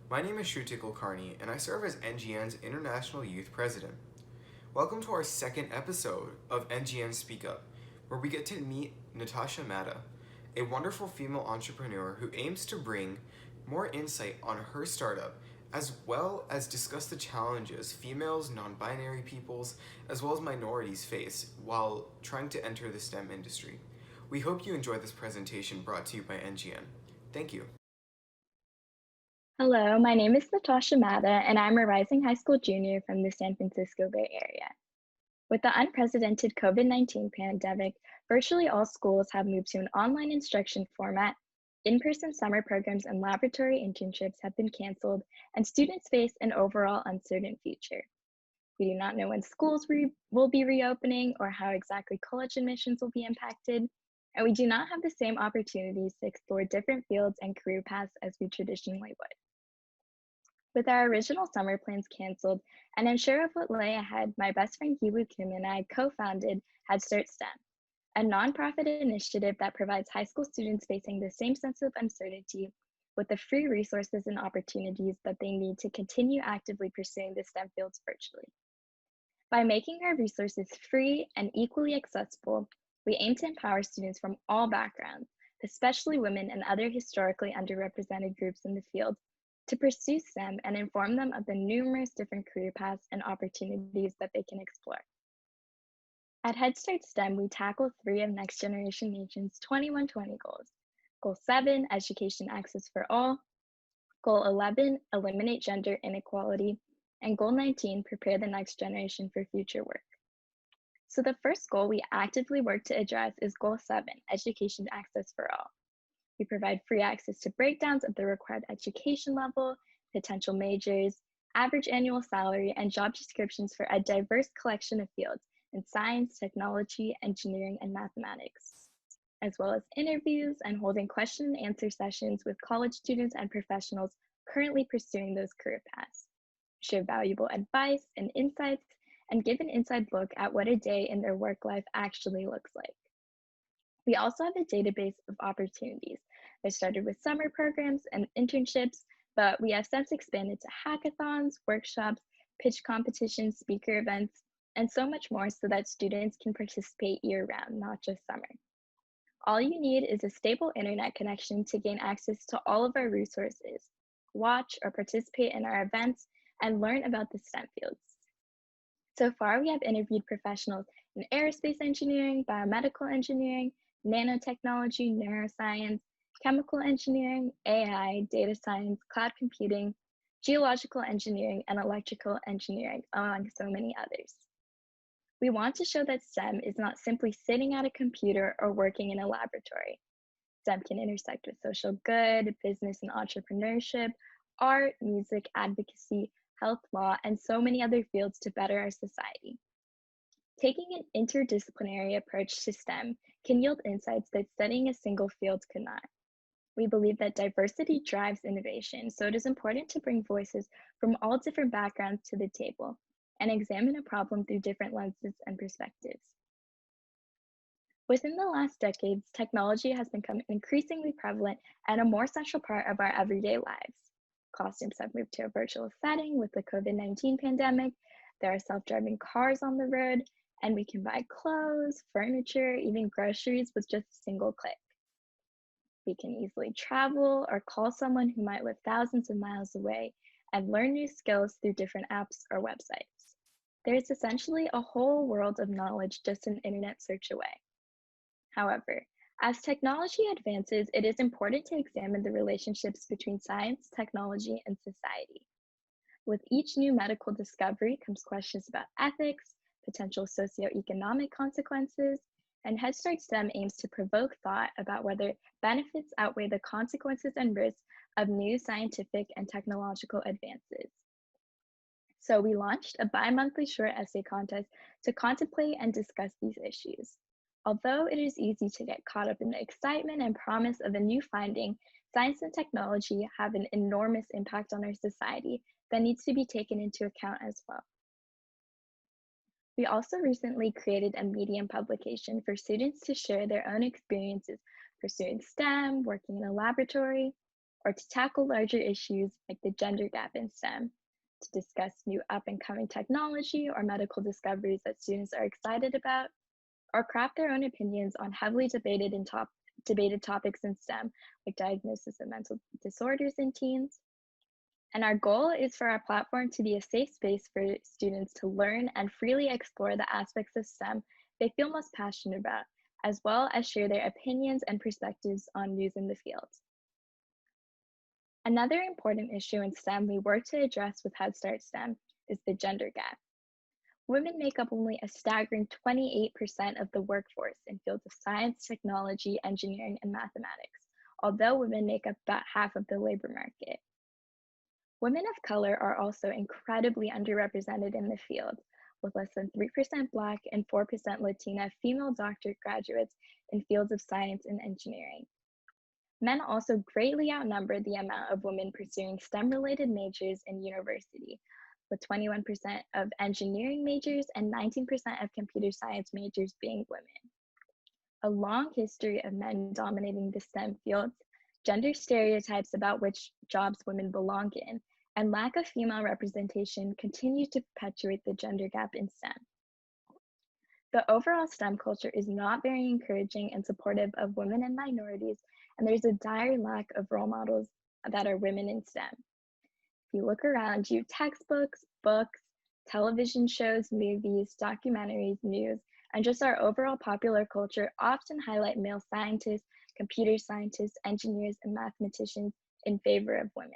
My name is Shruti Kulkarni, and I serve as NGN's International Youth President. Welcome to our second episode of NGN SpeakUp, where we get to meet Natasha Matta, a wonderful female entrepreneur who aims to bring more insight on her startup, as well as discuss the challenges females, non binary peoples, as well as minorities face while trying to enter the STEM industry. We hope you enjoy this presentation brought to you by NGN. Thank you. Hello, my name is Natasha Matta, and I'm a rising high school junior from the San Francisco Bay Area. With the unprecedented COVID-19 pandemic, virtually all schools have moved to an online instruction format. In-person summer programs and laboratory internships have been canceled, and students face an overall uncertain future. We do not know when schools will be reopening or how exactly college admissions will be impacted, and we do not have the same opportunities to explore different fields and career paths as we traditionally would. With our original summer plans canceled and unsure of what lay ahead, my best friend Yiwoo Kim and I co-founded HeadstartSTEM, a nonprofit initiative that provides high school students facing the same sense of uncertainty with the free resources and opportunities that they need to continue actively pursuing the STEM fields virtually. By making our resources free and equally accessible, we aim to empower students from all backgrounds, especially women and other historically underrepresented groups in the field, to pursue STEM and inform them of the numerous different career paths and opportunities that they can explore. At Head Start STEM, we tackle three of Next Generation Nation's 2120 goals. Goal 7, education access for all. Goal 11, eliminate gender inequality. And Goal 19, prepare the next generation for future work. So the first goal we actively work to address is Goal 7, education access for all. We provide free access to breakdowns of the required education level, potential majors, average annual salary, and job descriptions for a diverse collection of fields in science, technology, engineering, and mathematics, as well as interviews and holding question and answer sessions with college students and professionals currently pursuing those career paths. Share valuable advice and insights, and give an inside look at what a day in their work life actually looks like. We also have a database of opportunities. I started with summer programs and internships, but we have since expanded to hackathons, workshops, pitch competitions, speaker events, and so much more so that students can participate year-round, not just summer. All you need is a stable internet connection to gain access to all of our resources, watch or participate in our events, and learn about the STEM fields. So far, we have interviewed professionals in aerospace engineering, biomedical engineering, nanotechnology, neuroscience, chemical engineering, AI, data science, cloud computing, geological engineering, and electrical engineering, among so many others. We want to show that STEM is not simply sitting at a computer or working in a laboratory. STEM can intersect with social good, business and entrepreneurship, art, music, advocacy, health law, and so many other fields to better our society. Taking an interdisciplinary approach to STEM can yield insights that studying a single field could not. We believe that diversity drives innovation, so it is important to bring voices from all different backgrounds to the table and examine a problem through different lenses and perspectives. Within the last decades, technology has become increasingly prevalent and a more central part of our everyday lives. Classrooms have moved to a virtual setting with the COVID-19 pandemic. There are self-driving cars on the road, and we can buy clothes, furniture, even groceries with just a single click. We can easily travel or call someone who might live thousands of miles away and learn new skills through different apps or websites. There is essentially a whole world of knowledge just an internet search away. However, as technology advances, it is important to examine the relationships between science, technology, and society. With each new medical discovery comes questions about ethics, potential socioeconomic consequences, and Head Start STEM aims to provoke thought about whether benefits outweigh the consequences and risks of new scientific and technological advances. So we launched a bi-monthly short essay contest to contemplate and discuss these issues. Although it is easy to get caught up in the excitement and promise of a new finding, science and technology have an enormous impact on our society that needs to be taken into account as well. We also recently created a Medium publication for students to share their own experiences pursuing STEM, working in a laboratory, or to tackle larger issues like the gender gap in STEM, to discuss new up-and-coming technology or medical discoveries that students are excited about, or craft their own opinions on heavily debated topics in STEM, like diagnosis of mental disorders in teens. And our goal is for our platform to be a safe space for students to learn and freely explore the aspects of STEM they feel most passionate about, as well as share their opinions and perspectives on news in the field. Another important issue in STEM we work to address with Head Start STEM is the gender gap. Women make up only a staggering 28% of the workforce in fields of science, technology, engineering, and mathematics, although women make up about half of the labor market. Women of color are also incredibly underrepresented in the field, with less than 3% Black and 4% Latina female doctorate graduates in fields of science and engineering. Men also greatly outnumber the amount of women pursuing STEM-related majors in university, with 21% of engineering majors and 19% of computer science majors being women. A long history of men dominating the STEM fields, gender stereotypes about which jobs women belong in, and lack of female representation continue to perpetuate the gender gap in STEM. The overall STEM culture is not very encouraging and supportive of women and minorities, and there's a dire lack of role models that are women in STEM. If you look around you, textbooks, books, television shows, movies, documentaries, news, and just our overall popular culture often highlight male scientists, computer scientists, engineers, and mathematicians in favor of women.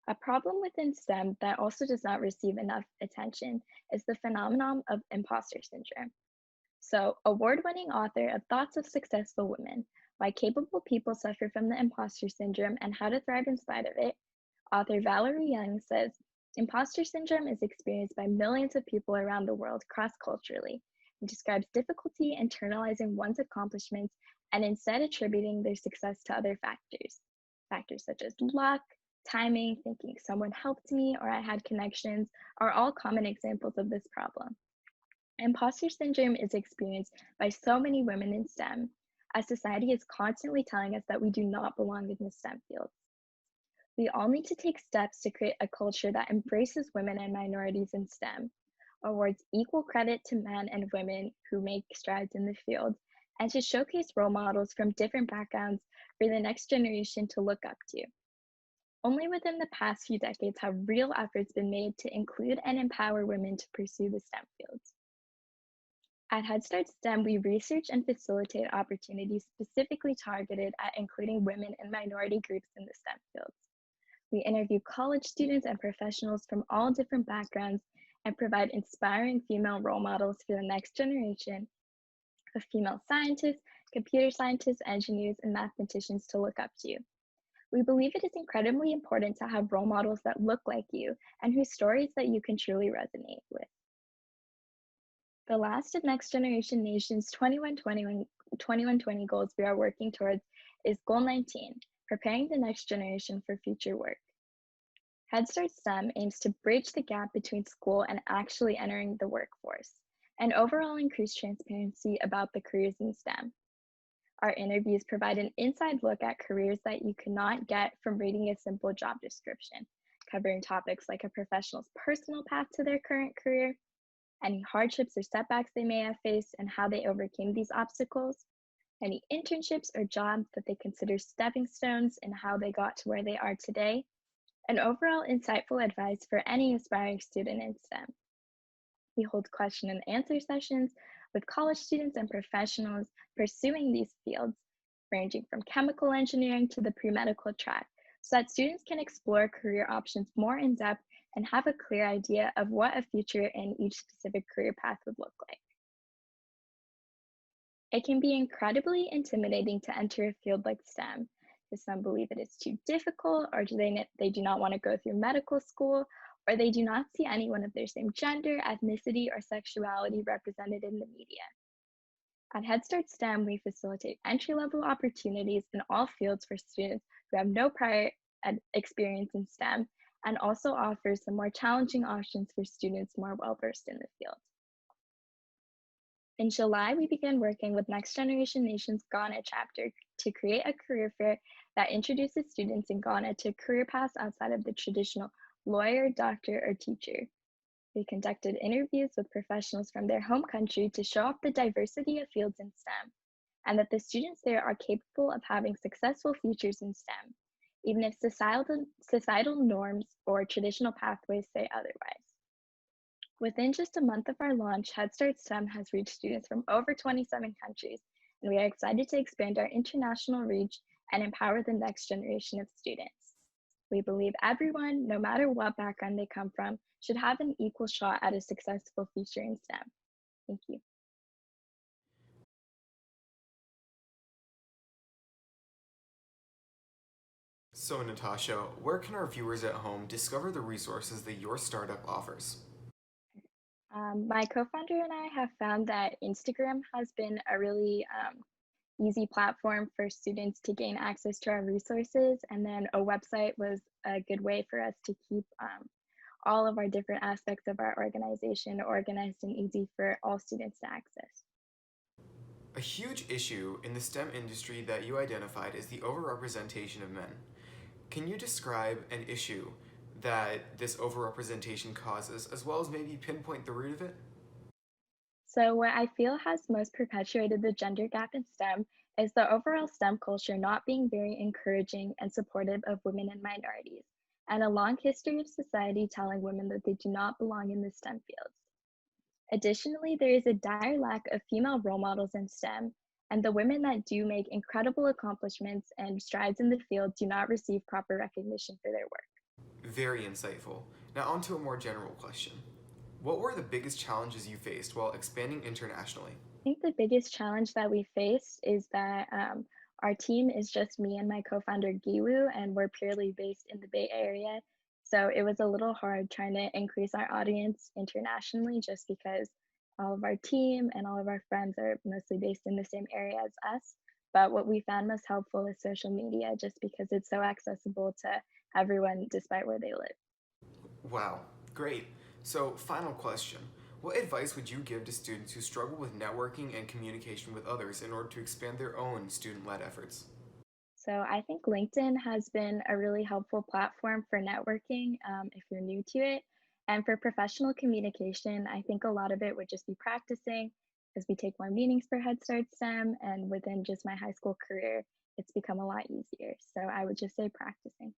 A problem within STEM that also does not receive enough attention is the phenomenon of imposter syndrome. So, award-winning author of Thoughts of Successful Women, Why Capable People Suffer from the Imposter Syndrome and How to Thrive in Spite of It, author Valerie Young says, imposter syndrome is experienced by millions of people around the world cross-culturally and describes difficulty internalizing one's accomplishments and instead attributing their success to other factors. Factors such as luck, timing, thinking someone helped me or I had connections are all common examples of this problem. Imposter syndrome is experienced by so many women in STEM, as society is constantly telling us that we do not belong in the STEM fields. We all need to take steps to create a culture that embraces women and minorities in STEM, awards equal credit to men and women who make strides in the field, and to showcase role models from different backgrounds for the next generation to look up to. Only within the past few decades have real efforts been made to include and empower women to pursue the STEM fields. At Head Start STEM, we research and facilitate opportunities specifically targeted at including women and minority groups in the STEM fields. We interview college students and professionals from all different backgrounds and provide inspiring female role models for the next generation of female scientists, computer scientists, engineers, and mathematicians to look up to. We believe it is incredibly important to have role models that look like you and whose stories that you can truly resonate with. The last of Next Generation Nation's 2120 goals we are working towards is Goal 19, preparing the next generation for future work. Head Start STEM aims to bridge the gap between school and actually entering the workforce, and overall increase transparency about the careers in STEM. Our interviews provide an inside look at careers that you cannot get from reading a simple job description, covering topics like a professional's personal path to their current career, any hardships or setbacks they may have faced and how they overcame these obstacles, any internships or jobs that they consider stepping stones and how they got to where they are today, and overall insightful advice for any aspiring student in STEM. We hold question and answer sessions with college students and professionals pursuing these fields, ranging from chemical engineering to the pre-medical track, so that students can explore career options more in depth and have a clear idea of what a future in each specific career path would look like. It can be incredibly intimidating to enter a field like STEM. Does some believe it is too difficult, or they do not want to go through medical school, or they do not see anyone of their same gender, ethnicity, or sexuality represented in the media. At Head Start STEM, we facilitate entry-level opportunities in all fields for students who have no prior experience in STEM, and also offers some more challenging options for students more well-versed in the field. In July, we began working with Next Generation Nation's Ghana chapter to create a career fair that introduces students in Ghana to career paths outside of the traditional lawyer, doctor, or teacher. We conducted interviews with professionals from their home country to show off the diversity of fields in STEM and that the students there are capable of having successful futures in STEM, even if societal norms or traditional pathways say otherwise. Within just a month of our launch, Head Start STEM has reached students from over 27 countries, and we are excited to expand our international reach and empower the next generation of students. We believe everyone, no matter what background they come from, should have an equal shot at a successful future in STEM. Thank you. So, Natasha, where can our viewers at home discover the resources that your startup offers? My co-founder and I have found that Instagram has been a really easy platform for students to gain access to our resources, and then a website was a good way for us to keep all of our different aspects of our organization organized and easy for all students to access. A huge issue in the STEM industry that you identified is the overrepresentation of men. Can you describe an issue that this overrepresentation causes, as well as maybe pinpoint the root of it? So, what I feel has most perpetuated the gender gap in STEM is the overall STEM culture not being very encouraging and supportive of women and minorities, and a long history of society telling women that they do not belong in the STEM fields. Additionally, there is a dire lack of female role models in STEM, and the women that do make incredible accomplishments and strides in the field do not receive proper recognition for their work. Very insightful. Now, on to a more general question. What were the biggest challenges you faced while expanding internationally? I think the biggest challenge that we face is that our team is just me and my co-founder Giwu, and we're purely based in the Bay Area. So it was a little hard trying to increase our audience internationally just because all of our team and all of our friends are mostly based in the same area as us. But what we found most helpful is social media just because it's so accessible to everyone despite where they live. Wow, great. So, final question. What advice would you give to students who struggle with networking and communication with others in order to expand their own student led efforts? So I think LinkedIn has been a really helpful platform for networking if you're new to it. And for professional communication, I think a lot of it would just be practicing as we take more meetings for Head Start STEM. And within just my high school career, it's become a lot easier. So I would just say practicing.